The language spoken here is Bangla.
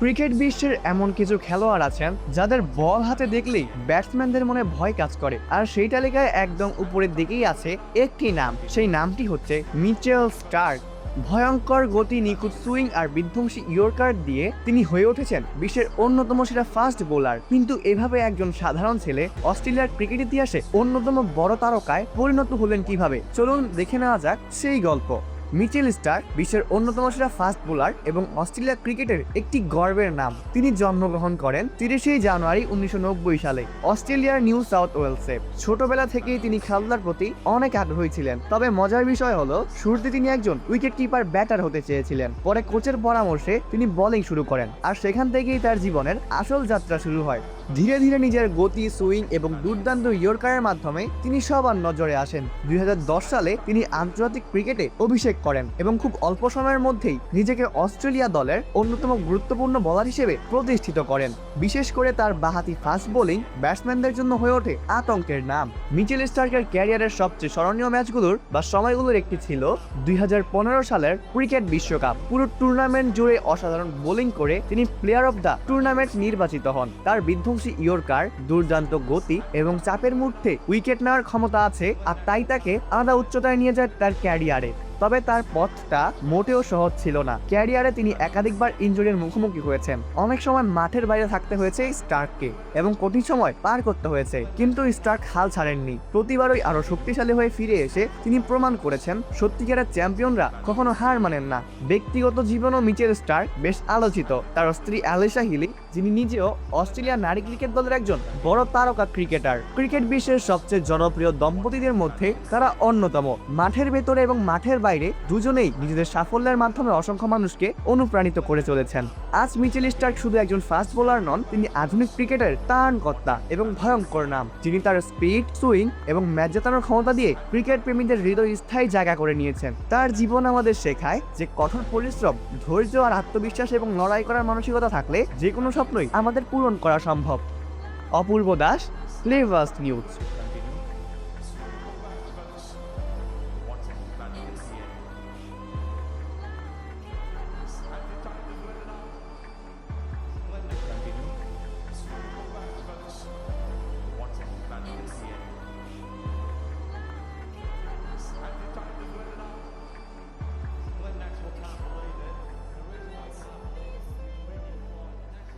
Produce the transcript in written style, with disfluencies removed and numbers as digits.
ক্রিকেট বিশ্বের এমন কিছু খেলোয়াড় আছেন যাদের বল হাতে দেখলেই ব্যাটসম্যানদের মনে ভয় কাজ করে, আর সেই তালিকায় একদম উপরের দিকেই আছে একটি নাম। সেই নামটি হচ্ছে মিচেল স্টার্ক। ভয়ঙ্কর গতি, নিখুঁত সুইং আর বিধ্বংসী ইয়র্কার দিয়ে তিনি হয়ে উঠেছেন বিশ্বের অন্যতম সেরা ফাস্ট বোলার। কিন্তু এভাবে একজন সাধারণ ছেলে অস্ট্রেলিয়ার ক্রিকেট ইতিহাসে অন্যতম বড় তারকায় পরিণত হলেন কিভাবে, চলুন দেখে নেওয়া যাক সেই গল্প। মিচেল স্টার্ক বিশ্বের অন্যতম সেরা ফাস্ট বোলার এবং অস্ট্রেলিয়া ক্রিকেটের একটি গর্বের নাম। তিনি জন্মগ্রহণ করেন 30 জানুয়ারি 1990 সালে অস্ট্রেলিয়ার নিউ সাউথ ওয়েলসে। ছোটবেলা থেকেই তিনি খেলার প্রতি অনেক আগ্রহী ছিলেন, তবে মজার বিষয় হলো শুরুতে তিনি একজন উইকেট কিপার ব্যাটার হতে চেয়েছিলেন। পরে কোচের পরামর্শে তিনি বোলিং শুরু করেন, আর সেখান থেকেই তার জীবনের আসল যাত্রা শুরু হয়। ধীরে ধীরে নিজের গতি, সুইং এবং দুর্দান্ত ইয়র্কারের মাধ্যমে তিনি সবার নজরে আসেন। 2010 সালে তিনি আন্তর্জাতিক ক্রিকেটে অভিষেক করেন এবং খুব অল্প সময়ের মধ্যেই নিজেকে অস্ট্রেলিয়া দলের অন্যতম গুরুত্বপূর্ণ বোলার হিসেবে প্রতিষ্ঠিত করেন। বিশেষ করে তার বাঁহাতি ফাস্ট বোলিং ব্যাটসম্যানদের জন্য হয়ে ওঠে আতঙ্কের নাম। মিচেল স্টার্কের ক্যারিয়ারের সবচেয়ে স্মরণীয় ম্যাচগুলোর বা সময়গুলোর একটি ছিল 2015 সালের ক্রিকেট বিশ্বকাপ। পুরো টুর্নামেন্ট জুড়ে অসাধারণ বোলিং করে তিনি প্লেয়ার অব দ্য টুর্নামেন্ট নির্বাচিত হন। তার বিধ্বংসী ইয়র্কার, দুর্দান্ত গতি এবং চাপের মুহূর্তে উইকেট নেওয়ার ক্ষমতা আছে, আর তাই তাকে আলাদা উচ্চতায় নিয়ে যায় তার ক্যারিয়ারে। তবে তার পথটা মোটেও সহজ ছিল না। ক্যারিয়ারে তিনি একাধিকবার ইনজুরির মুখোমুখি হয়েছেন। অনেক সময় মাঠের বাইরে থাকতে হয়েছে স্টার্ককে এবং কঠিন সময় পার করতে হয়েছে, কিন্তু স্টার্ক হাল ছাড়েননি। প্রতিবারই আরো শক্তিশালী হয়ে ফিরে এসে তিনি প্রমাণ করেছেন সত্যিকারের চ্যাম্পিয়নরা কখনো হার মানেন না। ব্যক্তিগত জীবনও মিচেল স্টার্ক বেশ আলোচিত। তার স্ত্রী অ্যালিসা হিলি, যিনি নিজেও অস্ট্রেলিয়া নারী ক্রিকেট দলের একজন বড় তারকা ক্রিকেটার। ক্রিকেট বিশ্বের সবচেয়ে জনপ্রিয় দম্পতিদের মধ্যে তারা অন্যতম। মাঠের ভেতরে এবং মাঠের বাইরে দুজনেই নিজেদের সাফল্যের মাধ্যমে অসংখ্য মানুষকে অনুপ্রাণিত করে চলেছেন। আজ মিচেল স্টার্ক শুধু একজন ফাস্ট বোলার নন, তিনি আধুনিক ক্রিকেটের ত্রাণকর্তা এবং ভয়ঙ্কর নাম, যিনি তার স্পিড, সুইং এবং ম্যাচ জেতানোর ক্ষমতা দিয়ে ক্রিকেট প্রেমীদের হৃদয় স্থায়ী জায়গা করে নিয়েছেন। তার জীবন আমাদের শেখায় যে কঠোর পরিশ্রম, ধৈর্য আর আত্মবিশ্বাস এবং লড়াই করার মানসিকতা থাকলে যে কোনো স্বপ্নই আমাদের পূরণ করা সম্ভব। অপূর্ব দাস, ফ্লেভার্স নিউজ।